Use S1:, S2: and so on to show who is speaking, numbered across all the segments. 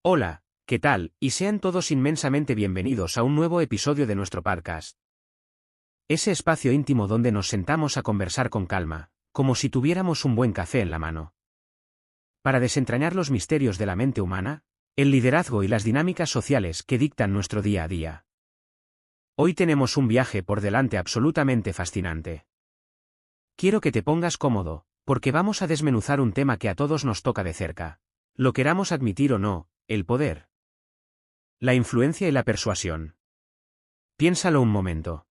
S1: Hola, ¿qué tal? Y sean todos inmensamente bienvenidos a un nuevo episodio de nuestro podcast. Ese espacio íntimo donde nos sentamos a conversar con calma, como si tuviéramos un buen café en la mano. Para desentrañar los misterios de la mente humana, el liderazgo y las dinámicas sociales que dictan nuestro día a día. Hoy tenemos un viaje por delante absolutamente fascinante. Quiero que te pongas cómodo, porque vamos a desmenuzar un tema que a todos nos toca de cerca. Lo queramos admitir o no, el poder. La influencia y la persuasión. Piénsalo un momento.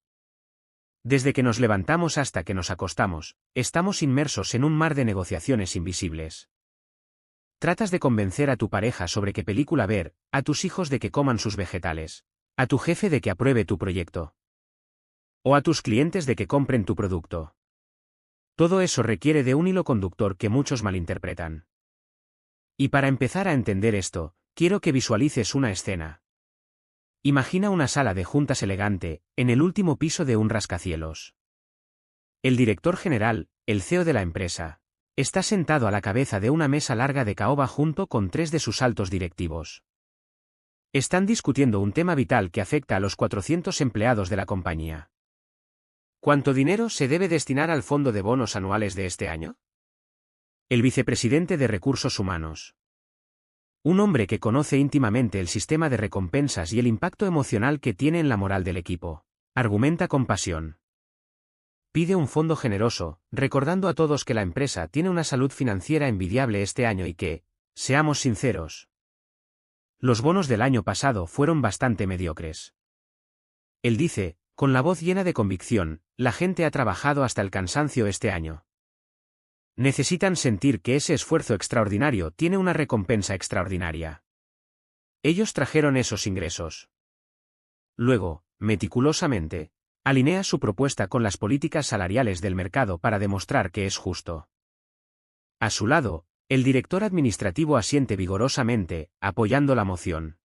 S1: Desde que nos levantamos hasta que nos acostamos, estamos inmersos en un mar de negociaciones invisibles. Tratas de convencer a tu pareja sobre qué película ver, a tus hijos de que coman sus vegetales, a tu jefe de que apruebe tu proyecto, o a tus clientes de que compren tu producto. Todo eso requiere de un hilo conductor que muchos malinterpretan. Y para empezar a entender esto, quiero que visualices una escena. Imagina una sala de juntas elegante, en el último piso de un rascacielos. El director general, el CEO de la empresa, está sentado a la cabeza de una mesa larga de caoba junto con 3 de sus altos directivos. Están discutiendo un tema vital que afecta a los 400 empleados de la compañía. ¿Cuánto dinero se debe destinar al fondo de bonos anuales de este año? El vicepresidente de Recursos Humanos. Un hombre que conoce íntimamente el sistema de recompensas y el impacto emocional que tiene en la moral del equipo, argumenta con pasión. Pide un fondo generoso, recordando a todos que la empresa tiene una salud financiera envidiable este año y que, seamos sinceros, los bonos del año pasado fueron bastante mediocres. Él dice, con la voz llena de convicción, la gente ha trabajado hasta el cansancio este año. Necesitan sentir que ese esfuerzo extraordinario tiene una recompensa extraordinaria. Ellos trajeron esos ingresos. Luego, meticulosamente, alinea su propuesta con las políticas salariales del mercado para demostrar que es justo. A su lado, el director administrativo asiente vigorosamente, apoyando la moción.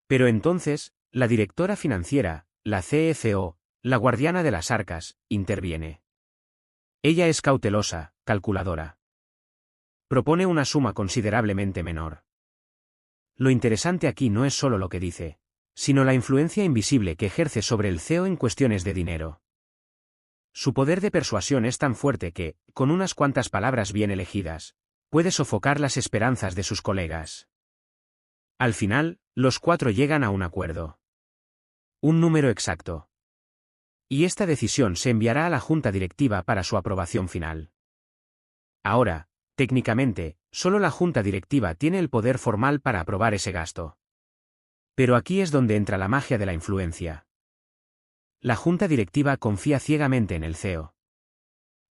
S1: Pero entonces, la directora financiera, la CFO, la guardiana de las arcas, interviene. Ella es cautelosa, calculadora. Propone una suma considerablemente menor. Lo interesante aquí no es solo lo que dice, sino la influencia invisible que ejerce sobre el CEO en cuestiones de dinero. Su poder de persuasión es tan fuerte que, con unas cuantas palabras bien elegidas, puede sofocar las esperanzas de sus colegas. Al final, los 4 llegan a un acuerdo. Un número exacto. Y esta decisión se enviará a la junta directiva para su aprobación final. Ahora, técnicamente, solo la junta directiva tiene el poder formal para aprobar ese gasto. Pero aquí es donde entra la magia de la influencia. La junta directiva confía ciegamente en el CEO.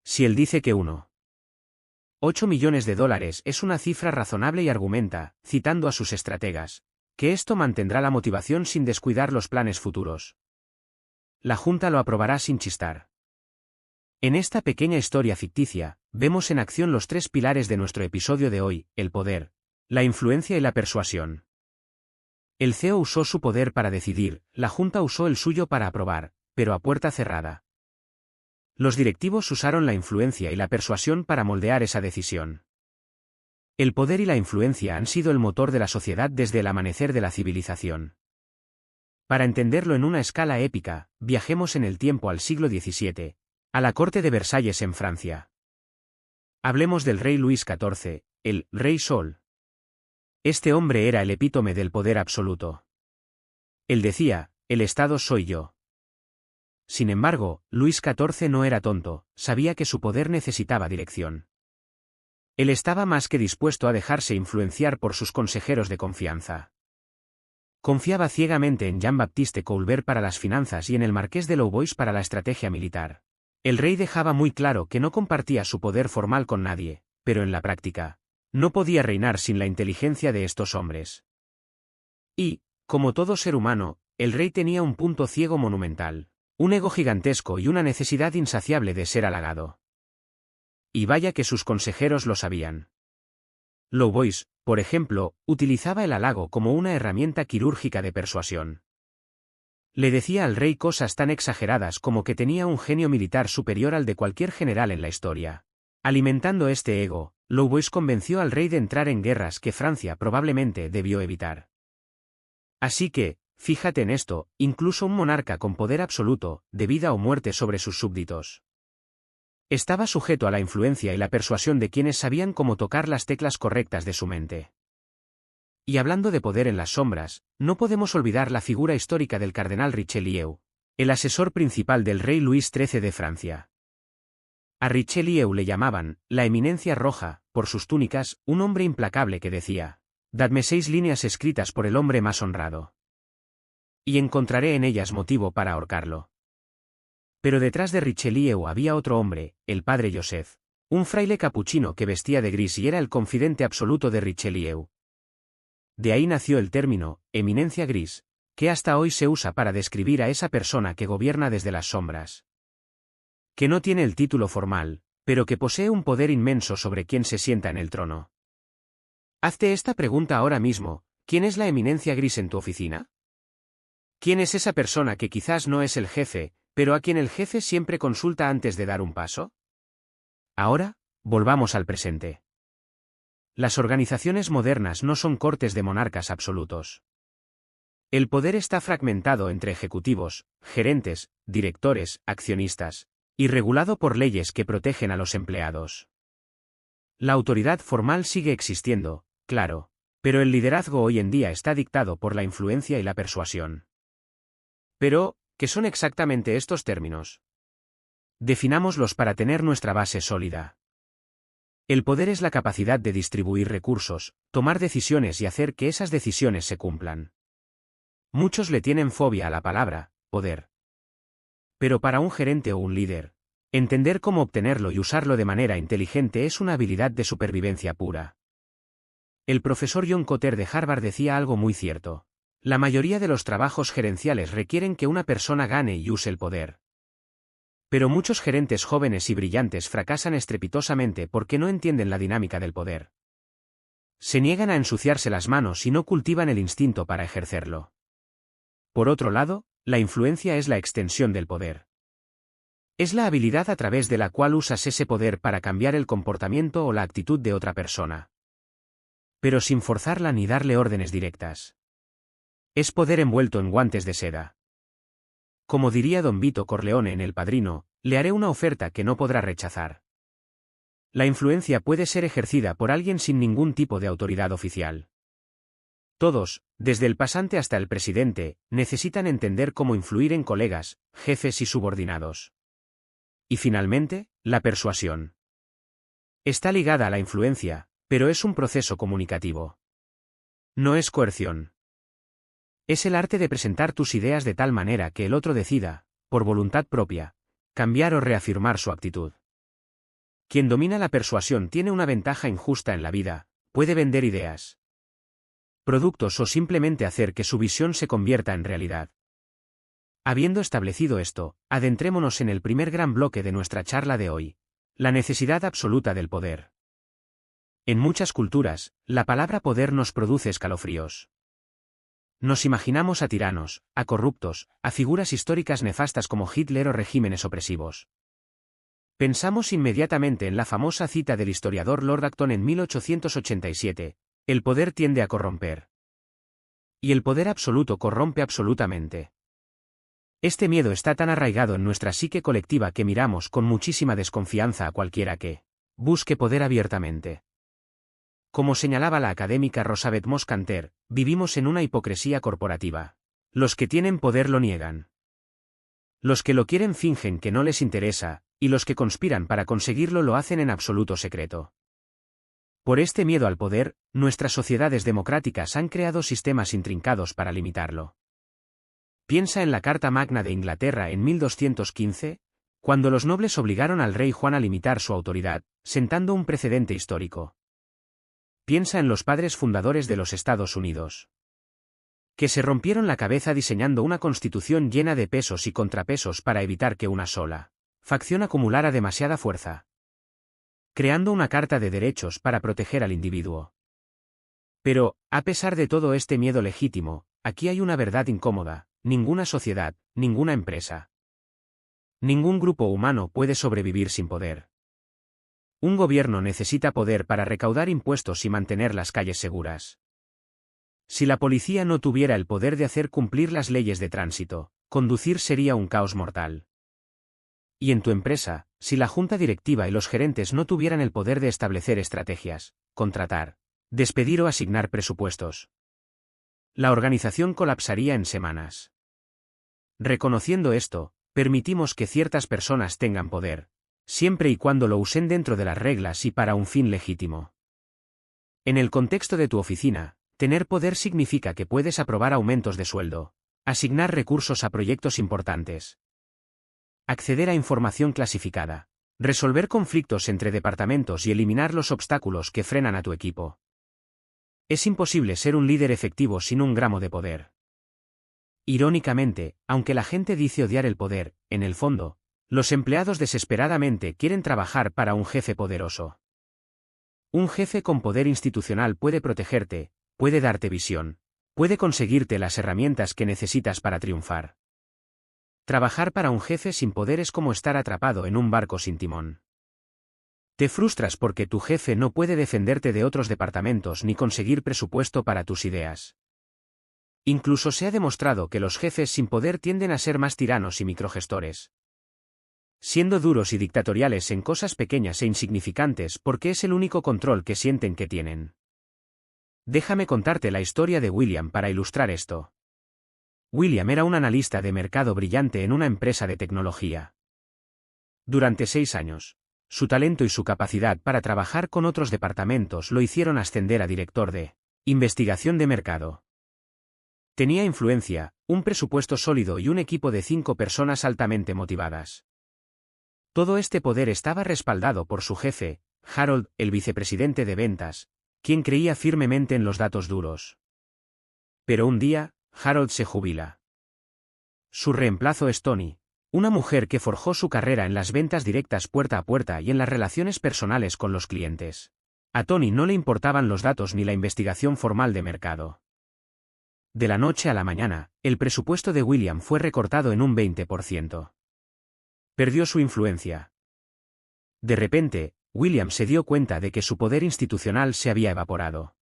S1: Si él dice que 1,8 millones de dólares es una cifra razonable y argumenta, citando a sus estrategas, que esto mantendrá la motivación sin descuidar los planes futuros. La Junta lo aprobará sin chistar. En esta pequeña historia ficticia, vemos en acción los 3 pilares de nuestro episodio de hoy: el poder, la influencia y la persuasión. El CEO usó su poder para decidir, la Junta usó el suyo para aprobar, pero a puerta cerrada. Los directivos usaron la influencia y la persuasión para moldear esa decisión. El poder y la influencia han sido el motor de la sociedad desde el amanecer de la civilización. Para entenderlo en una escala épica, viajemos en el tiempo al siglo XVII, a la corte de Versalles en Francia. Hablemos del rey Luis XIV, el Rey Sol. Este hombre era el epítome del poder absoluto. Él decía, el Estado soy yo. Sin embargo, Luis XIV no era tonto, sabía que su poder necesitaba dirección. Él estaba más que dispuesto a dejarse influenciar por sus consejeros de confianza. Confiaba ciegamente en Jean-Baptiste Colbert para las finanzas y en el marqués de Louvois para la estrategia militar. El rey dejaba muy claro que no compartía su poder formal con nadie, pero en la práctica, no podía reinar sin la inteligencia de estos hombres. Y, como todo ser humano, el rey tenía un punto ciego monumental, un ego gigantesco y una necesidad insaciable de ser halagado. Y vaya que sus consejeros lo sabían. Louvois, por ejemplo, utilizaba el halago como una herramienta quirúrgica de persuasión. Le decía al rey cosas tan exageradas como que tenía un genio militar superior al de cualquier general en la historia. Alimentando este ego, Louvois convenció al rey de entrar en guerras que Francia probablemente debió evitar. Así que, fíjate en esto, incluso un monarca con poder absoluto, de vida o muerte sobre sus súbditos, estaba sujeto a la influencia y la persuasión de quienes sabían cómo tocar las teclas correctas de su mente. Y hablando de poder en las sombras, no podemos olvidar la figura histórica del cardenal Richelieu, el asesor principal del rey Luis XIII de Francia. A Richelieu le llamaban la Eminencia Roja, por sus túnicas, un hombre implacable que decía: «Dadme 6 líneas escritas por el hombre más honrado, y encontraré en ellas motivo para ahorcarlo». Pero detrás de Richelieu había otro hombre, el padre Joseph, un fraile capuchino que vestía de gris y era el confidente absoluto de Richelieu. De ahí nació el término, eminencia gris, que hasta hoy se usa para describir a esa persona que gobierna desde las sombras, que no tiene el título formal, pero que posee un poder inmenso sobre quien se sienta en el trono. Hazte esta pregunta ahora mismo: ¿quién es la eminencia gris en tu oficina? ¿Quién es esa persona que quizás no es el jefe, pero a quien el jefe siempre consulta antes de dar un paso? Ahora, volvamos al presente. Las organizaciones modernas no son cortes de monarcas absolutos. El poder está fragmentado entre ejecutivos, gerentes, directores, accionistas, y regulado por leyes que protegen a los empleados. La autoridad formal sigue existiendo, claro, pero el liderazgo hoy en día está dictado por la influencia y la persuasión. Pero, ¿qué son exactamente estos términos? Definámoslos para tener nuestra base sólida. El poder es la capacidad de distribuir recursos, tomar decisiones y hacer que esas decisiones se cumplan. Muchos le tienen fobia a la palabra poder. Pero para un gerente o un líder, entender cómo obtenerlo y usarlo de manera inteligente es una habilidad de supervivencia pura. El profesor John Kotter de Harvard decía algo muy cierto: la mayoría de los trabajos gerenciales requieren que una persona gane y use el poder. Pero muchos gerentes jóvenes y brillantes fracasan estrepitosamente porque no entienden la dinámica del poder. Se niegan a ensuciarse las manos y no cultivan el instinto para ejercerlo. Por otro lado, la influencia es la extensión del poder. Es la habilidad a través de la cual usas ese poder para cambiar el comportamiento o la actitud de otra persona, pero sin forzarla ni darle órdenes directas. Es poder envuelto en guantes de seda. Como diría don Vito Corleone en El Padrino, le haré una oferta que no podrá rechazar. La influencia puede ser ejercida por alguien sin ningún tipo de autoridad oficial. Todos, desde el pasante hasta el presidente, necesitan entender cómo influir en colegas, jefes y subordinados. Y finalmente, la persuasión. Está ligada a la influencia, pero es un proceso comunicativo. No es coerción. Es el arte de presentar tus ideas de tal manera que el otro decida, por voluntad propia, cambiar o reafirmar su actitud. Quien domina la persuasión tiene una ventaja injusta en la vida: puede vender ideas, productos o simplemente hacer que su visión se convierta en realidad. Habiendo establecido esto, adentrémonos en el primer gran bloque de nuestra charla de hoy: la necesidad absoluta del poder. En muchas culturas, la palabra poder nos produce escalofríos. Nos imaginamos a tiranos, a corruptos, a figuras históricas nefastas como Hitler o regímenes opresivos. Pensamos inmediatamente en la famosa cita del historiador Lord Acton en 1887: el poder tiende a corromper. Y el poder absoluto corrompe absolutamente. Este miedo está tan arraigado en nuestra psique colectiva que miramos con muchísima desconfianza a cualquiera que busque poder abiertamente. Como señalaba la académica Rosabeth Moss-Kanter, vivimos en una hipocresía corporativa. Los que tienen poder lo niegan. Los que lo quieren fingen que no les interesa, y los que conspiran para conseguirlo lo hacen en absoluto secreto. Por este miedo al poder, nuestras sociedades democráticas han creado sistemas intrincados para limitarlo. Piensa en la Carta Magna de Inglaterra en 1215, cuando los nobles obligaron al rey Juan a limitar su autoridad, sentando un precedente histórico. Piensa en los padres fundadores de los Estados Unidos, que se rompieron la cabeza diseñando una constitución llena de pesos y contrapesos para evitar que una sola facción acumulara demasiada fuerza, creando una carta de derechos para proteger al individuo. Pero, a pesar de todo este miedo legítimo, aquí hay una verdad incómoda: ninguna sociedad, ninguna empresa, ningún grupo humano puede sobrevivir sin poder. Un gobierno necesita poder para recaudar impuestos y mantener las calles seguras. Si la policía no tuviera el poder de hacer cumplir las leyes de tránsito, conducir sería un caos mortal. Y en tu empresa, si la junta directiva y los gerentes no tuvieran el poder de establecer estrategias, contratar, despedir o asignar presupuestos, la organización colapsaría en semanas. Reconociendo esto, permitimos que ciertas personas tengan poder, siempre y cuando lo usen dentro de las reglas y para un fin legítimo. En el contexto de tu oficina, tener poder significa que puedes aprobar aumentos de sueldo, asignar recursos a proyectos importantes, acceder a información clasificada, resolver conflictos entre departamentos y eliminar los obstáculos que frenan a tu equipo. Es imposible ser un líder efectivo sin un gramo de poder. Irónicamente, aunque la gente dice odiar el poder, en el fondo, los empleados desesperadamente quieren trabajar para un jefe poderoso. Un jefe con poder institucional puede protegerte, puede darte visión, puede conseguirte las herramientas que necesitas para triunfar. Trabajar para un jefe sin poder es como estar atrapado en un barco sin timón. Te frustras porque tu jefe no puede defenderte de otros departamentos ni conseguir presupuesto para tus ideas. Incluso se ha demostrado que los jefes sin poder tienden a ser más tiranos y microgestores, siendo duros y dictatoriales en cosas pequeñas e insignificantes porque es el único control que sienten que tienen. Déjame contarte la historia de William para ilustrar esto. William era un analista de mercado brillante en una empresa de tecnología. Durante 6 años, su talento y su capacidad para trabajar con otros departamentos lo hicieron ascender a director de investigación de mercado. Tenía influencia, un presupuesto sólido y un equipo de 5 personas altamente motivadas. Todo este poder estaba respaldado por su jefe, Harold, el vicepresidente de ventas, quien creía firmemente en los datos duros. Pero un día, Harold se jubila. Su reemplazo es Tony, una mujer que forjó su carrera en las ventas directas puerta a puerta y en las relaciones personales con los clientes. A Tony no le importaban los datos ni la investigación formal de mercado. De la noche a la mañana, el presupuesto de William fue recortado en un 20%. Perdió su influencia. De repente, William se dio cuenta de que su poder institucional se había evaporado.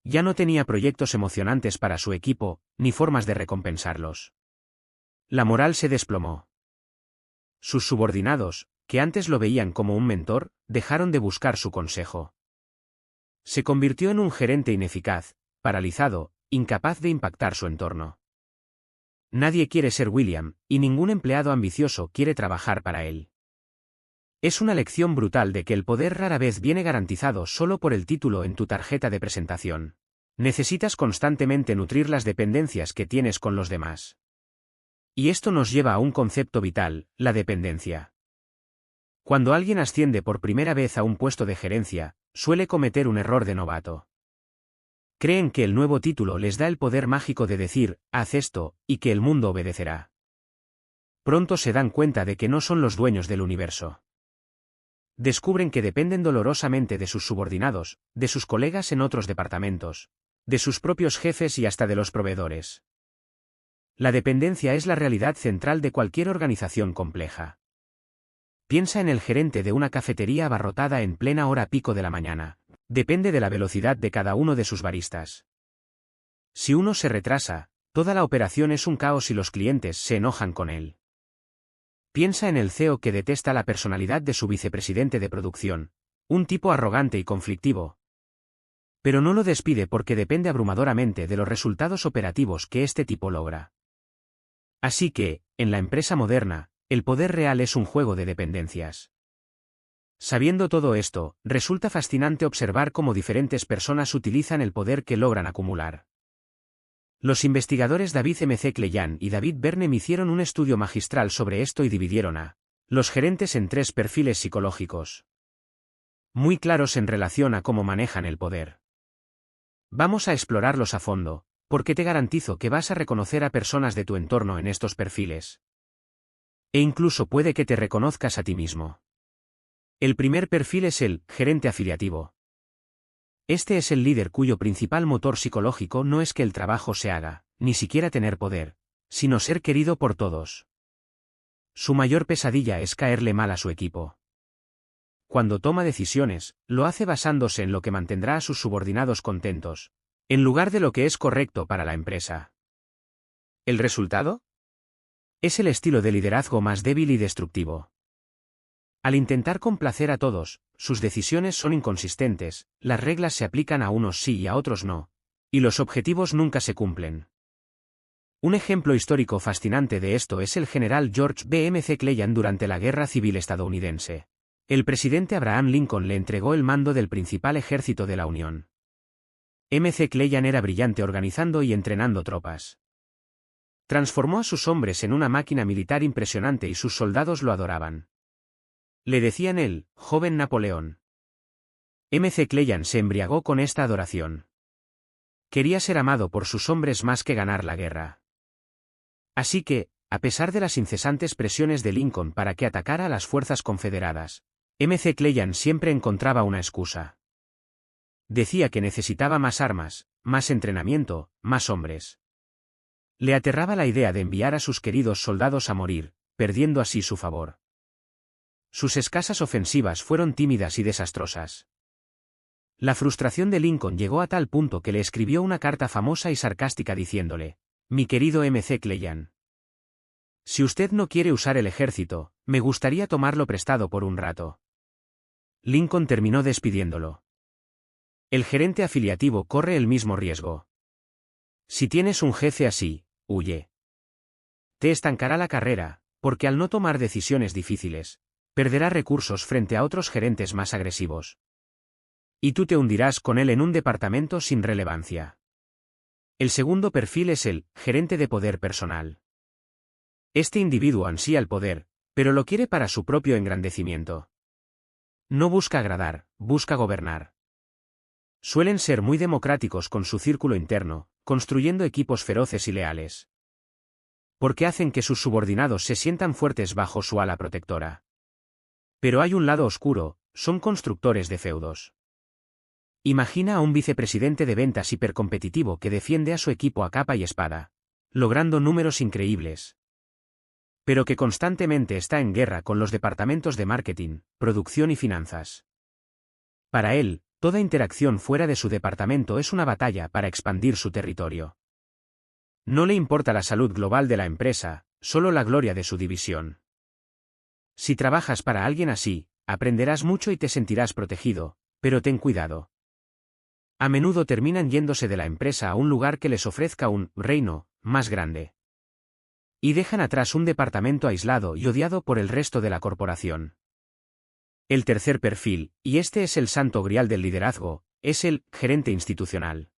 S1: Ya no tenía proyectos emocionantes para su equipo, ni formas de recompensarlos. La moral se desplomó. Sus subordinados, que antes lo veían como un mentor, dejaron de buscar su consejo. Se convirtió en un gerente ineficaz, paralizado, incapaz de impactar su entorno. Nadie quiere ser William, y ningún empleado ambicioso quiere trabajar para él. Es una lección brutal de que el poder rara vez viene garantizado solo por el título en tu tarjeta de presentación. Necesitas constantemente nutrir las dependencias que tienes con los demás. Y esto nos lleva a un concepto vital, la dependencia. Cuando alguien asciende por primera vez a un puesto de gerencia, suele cometer un error de novato. Creen que el nuevo título les da el poder mágico de decir, haz esto, y que el mundo obedecerá. Pronto se dan cuenta de que no son los dueños del universo. Descubren que dependen dolorosamente de sus subordinados, de sus colegas en otros departamentos, de sus propios jefes y hasta de los proveedores. La dependencia es la realidad central de cualquier organización compleja. Piensa en el gerente de una cafetería abarrotada en plena hora pico de la mañana. Depende de la velocidad de cada uno de sus baristas. Si uno se retrasa, toda la operación es un caos y los clientes se enojan con él. Piensa en el CEO que detesta la personalidad de su vicepresidente de producción, un tipo arrogante y conflictivo. Pero no lo despide porque depende abrumadoramente de los resultados operativos que este tipo logra. Así que, en la empresa moderna, el poder real es un juego de dependencias. Sabiendo todo esto, resulta fascinante observar cómo diferentes personas utilizan el poder que logran acumular. Los investigadores David M. C. Kleyan y David Bernheim hicieron un estudio magistral sobre esto y dividieron a los gerentes en 3 perfiles psicológicos, muy claros en relación a cómo manejan el poder. Vamos a explorarlos a fondo, porque te garantizo que vas a reconocer a personas de tu entorno en estos perfiles. E incluso puede que te reconozcas a ti mismo. El primer perfil es el gerente afiliativo. Este es el líder cuyo principal motor psicológico no es que el trabajo se haga, ni siquiera tener poder, sino ser querido por todos. Su mayor pesadilla es caerle mal a su equipo. cuando toma decisiones, lo hace basándose en lo que mantendrá a sus subordinados contentos, en lugar de lo que es correcto para la empresa. ¿El resultado? Es el estilo de liderazgo más débil y destructivo. Al intentar complacer a todos, sus decisiones son inconsistentes, las reglas se aplican a unos sí y a otros no, y los objetivos nunca se cumplen. Un ejemplo histórico fascinante de esto es el general George B. McClellan durante la Guerra Civil estadounidense. El presidente Abraham Lincoln le entregó el mando del principal ejército de la Unión. McClellan era brillante organizando y entrenando tropas. Transformó a sus hombres en una máquina militar impresionante y sus soldados lo adoraban. Le decían el joven Napoleón. McClellan se embriagó con esta adoración. Quería ser amado por sus hombres más que ganar la guerra. Así que, a pesar de las incesantes presiones de Lincoln para que atacara a las fuerzas confederadas, McClellan siempre encontraba una excusa. Decía que necesitaba más armas, más entrenamiento, más hombres. Le aterraba la idea de enviar a sus queridos soldados a morir, perdiendo así su favor. Sus escasas ofensivas fueron tímidas y desastrosas. La frustración de Lincoln llegó a tal punto que le escribió una carta famosa y sarcástica diciéndole: «Mi querido McClellan, si usted no quiere usar el ejército, me gustaría tomarlo prestado por un rato». Lincoln terminó despidiéndolo. El gerente afiliativo corre el mismo riesgo. Si tienes un jefe así, huye. Te estancará la carrera, porque al no tomar decisiones difíciles, perderá recursos frente a otros gerentes más agresivos. Y tú te hundirás con él en un departamento sin relevancia. El segundo perfil es el gerente de poder personal. Este individuo ansía el poder, pero lo quiere para su propio engrandecimiento. No busca agradar, busca gobernar. Suelen ser muy democráticos con su círculo interno, construyendo equipos feroces y leales. Porque hacen que sus subordinados se sientan fuertes bajo su ala protectora. Pero hay un lado oscuro, son constructores de feudos. Imagina a un vicepresidente de ventas hipercompetitivo que defiende a su equipo a capa y espada, logrando números increíbles. Pero que constantemente está en guerra con los departamentos de marketing, producción y finanzas. Para él, toda interacción fuera de su departamento es una batalla para expandir su territorio. No le importa la salud global de la empresa, solo la gloria de su división. Si trabajas para alguien así, aprenderás mucho y te sentirás protegido, pero ten cuidado. A menudo terminan yéndose de la empresa a un lugar que les ofrezca un reino más grande. Y dejan atrás un departamento aislado y odiado por el resto de la corporación. El tercer perfil, y este es el santo grial del liderazgo, es el gerente institucional.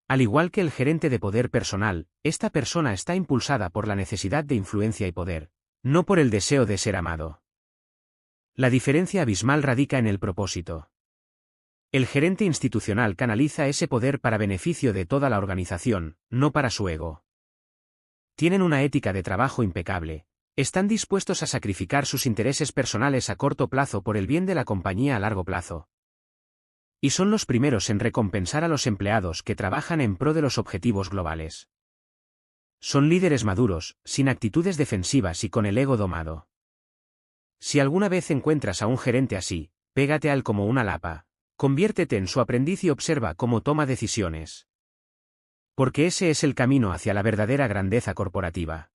S1: Al igual que el gerente de poder personal, esta persona está impulsada por la necesidad de influencia y poder, no por el deseo de ser amado. La diferencia abismal radica en el propósito. El gerente institucional canaliza ese poder para beneficio de toda la organización, no para su ego. Tienen una ética de trabajo impecable. Están dispuestos a sacrificar sus intereses personales a corto plazo por el bien de la compañía a largo plazo. Y son los primeros en recompensar a los empleados que trabajan en pro de los objetivos globales. Son líderes maduros, sin actitudes defensivas y con el ego domado. Si alguna vez encuentras a un gerente así, pégate a él como una lapa, conviértete en su aprendiz y observa cómo toma decisiones. Porque ese es el camino hacia la verdadera grandeza corporativa.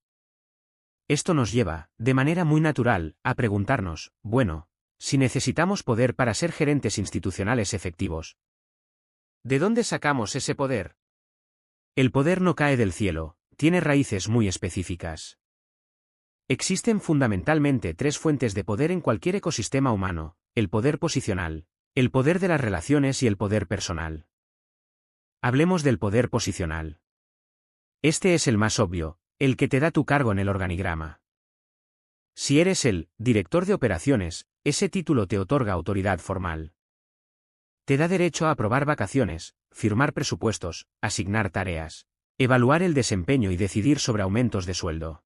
S1: Esto nos lleva, de manera muy natural, a preguntarnos, bueno, si necesitamos poder para ser gerentes institucionales efectivos, ¿de dónde sacamos ese poder? El poder no cae del cielo, tiene raíces muy específicas. Existen fundamentalmente tres fuentes de poder en cualquier ecosistema humano: el poder posicional, el poder de las relaciones y el poder personal. Hablemos del poder posicional. Este es el más obvio, el que te da tu cargo en el organigrama. Si eres el director de operaciones, ese título te otorga autoridad formal. Te da derecho a aprobar vacaciones, firmar presupuestos, asignar tareas, evaluar el desempeño y decidir sobre aumentos de sueldo.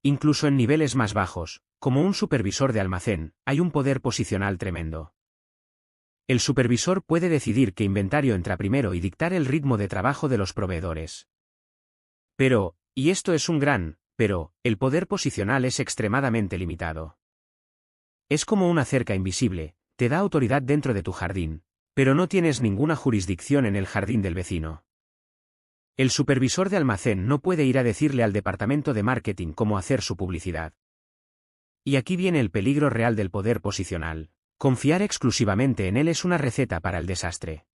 S1: Incluso en niveles más bajos, como un supervisor de almacén, hay un poder posicional tremendo. El supervisor puede decidir qué inventario entra primero y dictar el ritmo de trabajo de los proveedores. Pero, y esto es un gran pero, el poder posicional es extremadamente limitado. Es como una cerca invisible, te da autoridad dentro de tu jardín, pero no tienes ninguna jurisdicción en el jardín del vecino. El supervisor de almacén no puede ir a decirle al departamento de marketing cómo hacer su publicidad. Y aquí viene el peligro real del poder posicional. Confiar exclusivamente en él es una receta para el desastre.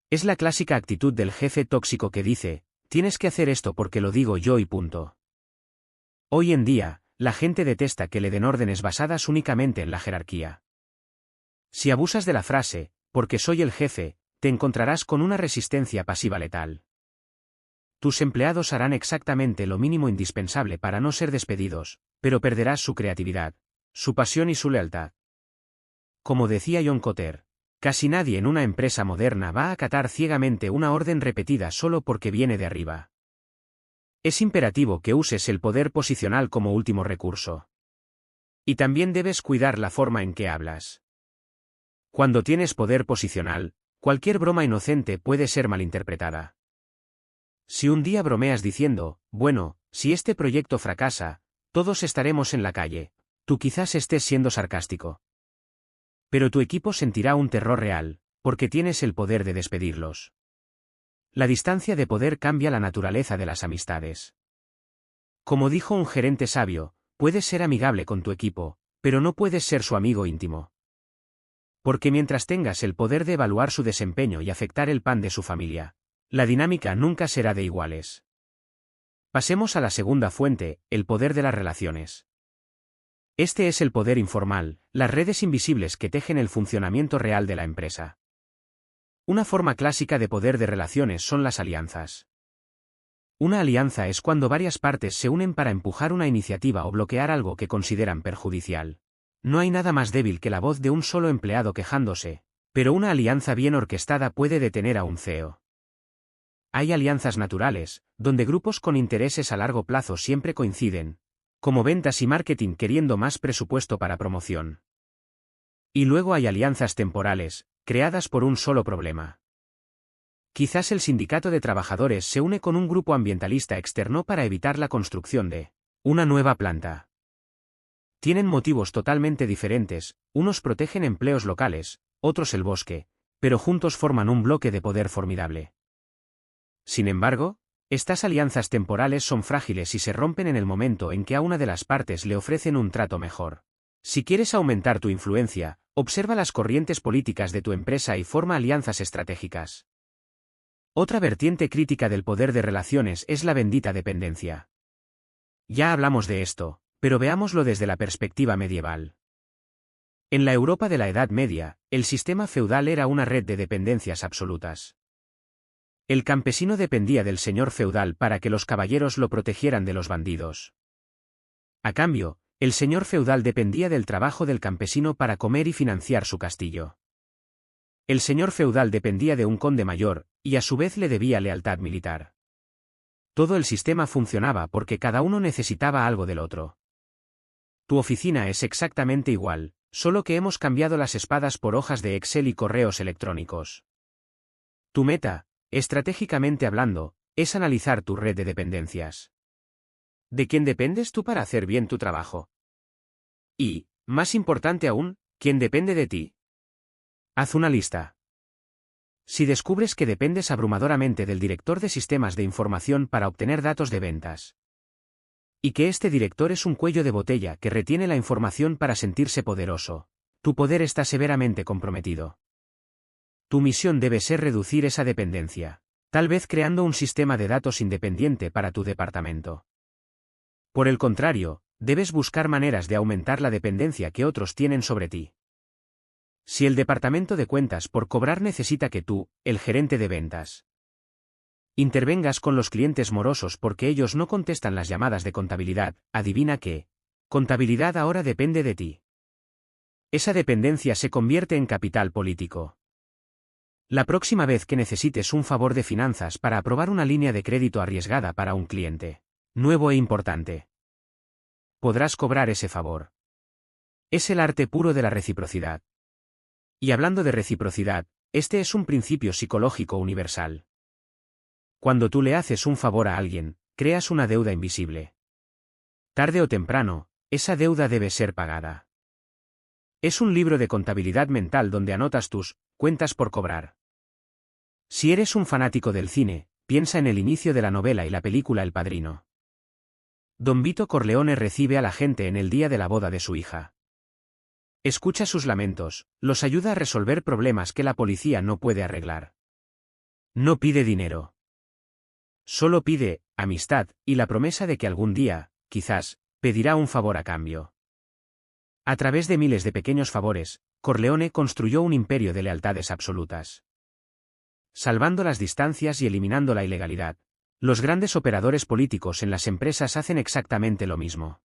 S1: Es la clásica actitud del jefe tóxico que dice, tienes que hacer esto porque lo digo yo y punto. Hoy en día, la gente detesta que le den órdenes basadas únicamente en la jerarquía. Si abusas de la frase, porque soy el jefe, te encontrarás con una resistencia pasiva letal. Tus empleados harán exactamente lo mínimo indispensable para no ser despedidos, pero perderás su creatividad, su pasión y su lealtad. Como decía John Kotter, casi nadie en una empresa moderna va a acatar ciegamente una orden repetida solo porque viene de arriba. Es imperativo que uses el poder posicional como último recurso. Y también debes cuidar la forma en que hablas. Cuando tienes poder posicional, cualquier broma inocente puede ser malinterpretada. Si un día bromeas diciendo, bueno, si este proyecto fracasa, todos estaremos en la calle, tú quizás estés siendo sarcástico. Pero tu equipo sentirá un terror real, porque tienes el poder de despedirlos. La distancia de poder cambia la naturaleza de las amistades. Como dijo un gerente sabio, puedes ser amigable con tu equipo, pero no puedes ser su amigo íntimo. Porque mientras tengas el poder de evaluar su desempeño y afectar el pan de su familia, la dinámica nunca será de iguales. Pasemos a la segunda fuente, el poder de las relaciones. Este es el poder informal, las redes invisibles que tejen el funcionamiento real de la empresa. Una forma clásica de poder de relaciones son las alianzas. Una alianza es cuando varias partes se unen para empujar una iniciativa o bloquear algo que consideran perjudicial. No hay nada más débil que la voz de un solo empleado quejándose, pero una alianza bien orquestada puede detener a un CEO. Hay alianzas naturales, donde grupos con intereses a largo plazo siempre coinciden, como ventas y marketing queriendo más presupuesto para promoción. Y luego hay alianzas temporales, creadas por un solo problema. Quizás el sindicato de trabajadores se une con un grupo ambientalista externo para evitar la construcción de una nueva planta. Tienen motivos totalmente diferentes, unos protegen empleos locales, otros el bosque, pero juntos forman un bloque de poder formidable. Sin embargo, estas alianzas temporales son frágiles y se rompen en el momento en que a una de las partes le ofrecen un trato mejor. Si quieres aumentar tu influencia, observa las corrientes políticas de tu empresa y forma alianzas estratégicas. Otra vertiente crítica del poder de relaciones es la bendita dependencia. Ya hablamos de esto, pero veámoslo desde la perspectiva medieval. En la Europa de la Edad Media, el sistema feudal era una red de dependencias absolutas. El campesino dependía del señor feudal para que los caballeros lo protegieran de los bandidos. A cambio, el señor feudal dependía del trabajo del campesino para comer y financiar su castillo. El señor feudal dependía de un conde mayor, y a su vez le debía lealtad militar. Todo el sistema funcionaba porque cada uno necesitaba algo del otro. Tu oficina es exactamente igual, solo que hemos cambiado las espadas por hojas de Excel y correos electrónicos. Tu meta, estratégicamente hablando, es analizar tu red de dependencias. ¿De quién dependes tú para hacer bien tu trabajo? Y, más importante aún, ¿quién depende de ti? Haz una lista. Si descubres que dependes abrumadoramente del director de sistemas de información para obtener datos de ventas, y que este director es un cuello de botella que retiene la información para sentirse poderoso, tu poder está severamente comprometido. Tu misión debe ser reducir esa dependencia, tal vez creando un sistema de datos independiente para tu departamento. Por el contrario, debes buscar maneras de aumentar la dependencia que otros tienen sobre ti. Si el departamento de cuentas por cobrar necesita que tú, el gerente de ventas, intervengas con los clientes morosos porque ellos no contestan las llamadas de contabilidad, adivina qué, contabilidad ahora depende de ti. Esa dependencia se convierte en capital político. La próxima vez que necesites un favor de finanzas para aprobar una línea de crédito arriesgada para un cliente nuevo e importante, podrás cobrar ese favor. Es el arte puro de la reciprocidad. Y hablando de reciprocidad, este es un principio psicológico universal. Cuando tú le haces un favor a alguien, creas una deuda invisible. Tarde o temprano, esa deuda debe ser pagada. Es un libro de contabilidad mental donde anotas tus cuentas por cobrar. Si eres un fanático del cine, piensa en el inicio de la novela y la película El Padrino. Don Vito Corleone recibe a la gente en el día de la boda de su hija. Escucha sus lamentos, los ayuda a resolver problemas que la policía no puede arreglar. No pide dinero. Solo pide amistad y la promesa de que algún día, quizás, pedirá un favor a cambio. A través de miles de pequeños favores, Corleone construyó un imperio de lealtades absolutas. Salvando las distancias y eliminando la ilegalidad, los grandes operadores políticos en las empresas hacen exactamente lo mismo.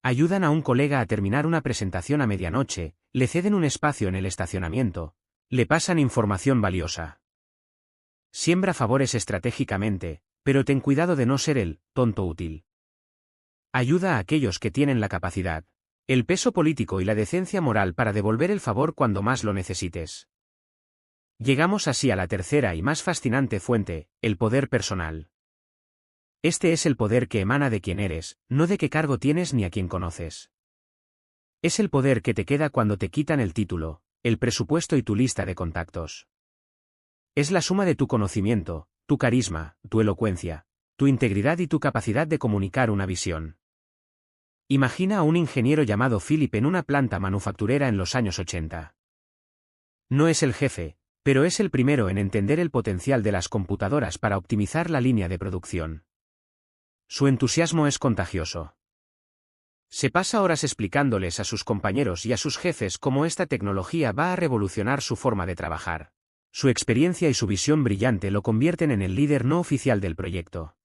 S1: Ayudan a un colega a terminar una presentación a medianoche, le ceden un espacio en el estacionamiento, le pasan información valiosa. Siembra favores estratégicamente, pero ten cuidado de no ser el tonto útil. Ayuda a aquellos que tienen la capacidad, el peso político y la decencia moral para devolver el favor cuando más lo necesites. Llegamos así a la tercera y más fascinante fuente, el poder personal. Este es el poder que emana de quién eres, no de qué cargo tienes ni a quién conoces. Es el poder que te queda cuando te quitan el título, el presupuesto y tu lista de contactos. Es la suma de tu conocimiento, tu carisma, tu elocuencia, tu integridad y tu capacidad de comunicar una visión. Imagina a un ingeniero llamado Philip en una planta manufacturera en los años 80. No es el jefe, pero es el primero en entender el potencial de las computadoras para optimizar la línea de producción. Su entusiasmo es contagioso. Se pasa horas explicándoles a sus compañeros y a sus jefes cómo esta tecnología va a revolucionar su forma de trabajar. Su experiencia y su visión brillante lo convierten en el líder no oficial del proyecto.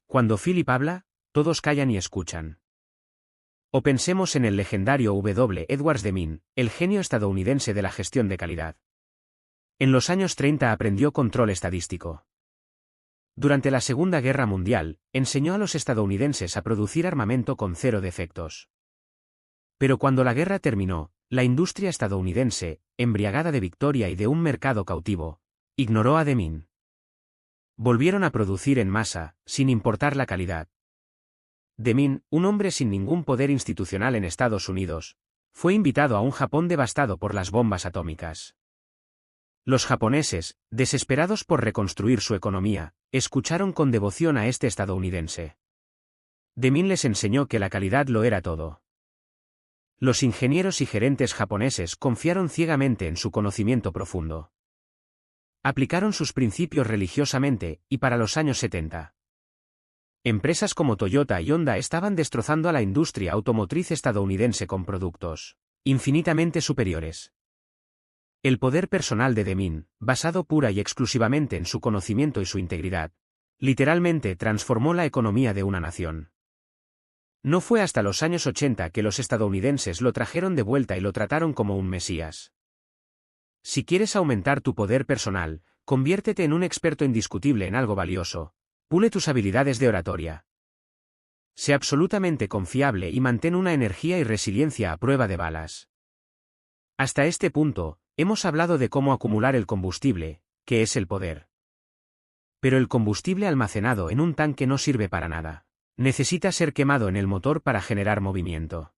S1: Cuando Philip habla, todos callan y escuchan. O pensemos en el legendario W. Edwards Deming, el genio estadounidense de la gestión de calidad. En los años 30 aprendió control estadístico. Durante la Segunda Guerra Mundial, enseñó a los estadounidenses a producir armamento con 0 defectos. Pero cuando la guerra terminó, la industria estadounidense, embriagada de victoria y de un mercado cautivo, ignoró a Deming. Volvieron a producir en masa, sin importar la calidad. Deming, un hombre sin ningún poder institucional en Estados Unidos, fue invitado a un Japón devastado por las bombas atómicas. Los japoneses, desesperados por reconstruir su economía, escucharon con devoción a este estadounidense. Deming les enseñó que la calidad lo era todo. Los ingenieros y gerentes japoneses confiaron ciegamente en su conocimiento profundo. Aplicaron sus principios religiosamente, y para los años 70. Empresas como Toyota y Honda estaban destrozando a la industria automotriz estadounidense con productos infinitamente superiores. El poder personal de Deming, basado pura y exclusivamente en su conocimiento y su integridad, literalmente transformó la economía de una nación. No fue hasta los años 80 que los estadounidenses lo trajeron de vuelta y lo trataron como un mesías. Si quieres aumentar tu poder personal, conviértete en un experto indiscutible en algo valioso. Pule tus habilidades de oratoria. Sé absolutamente confiable y mantén una energía y resiliencia a prueba de balas. Hasta este punto, hemos hablado de cómo acumular el combustible, que es el poder. Pero el combustible almacenado en un tanque no sirve para nada. Necesita ser quemado en el motor para generar movimiento.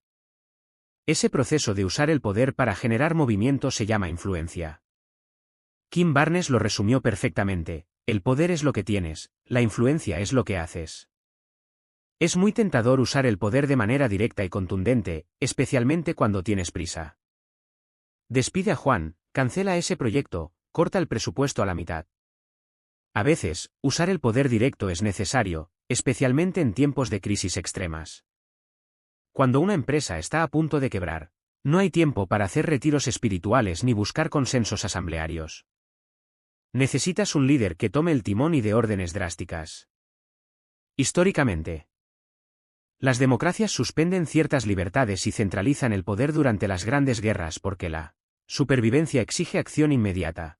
S1: Ese proceso de usar el poder para generar movimiento se llama influencia. Kim Barnes lo resumió perfectamente: el poder es lo que tienes, la influencia es lo que haces. Es muy tentador usar el poder de manera directa y contundente, especialmente cuando tienes prisa. Despide a Juan, cancela ese proyecto, corta el presupuesto a la mitad. A veces, usar el poder directo es necesario, especialmente en tiempos de crisis extremas. Cuando una empresa está a punto de quebrar, no hay tiempo para hacer retiros espirituales ni buscar consensos asamblearios. Necesitas un líder que tome el timón y dé órdenes drásticas. Históricamente, las democracias suspenden ciertas libertades y centralizan el poder durante las grandes guerras porque la supervivencia exige acción inmediata.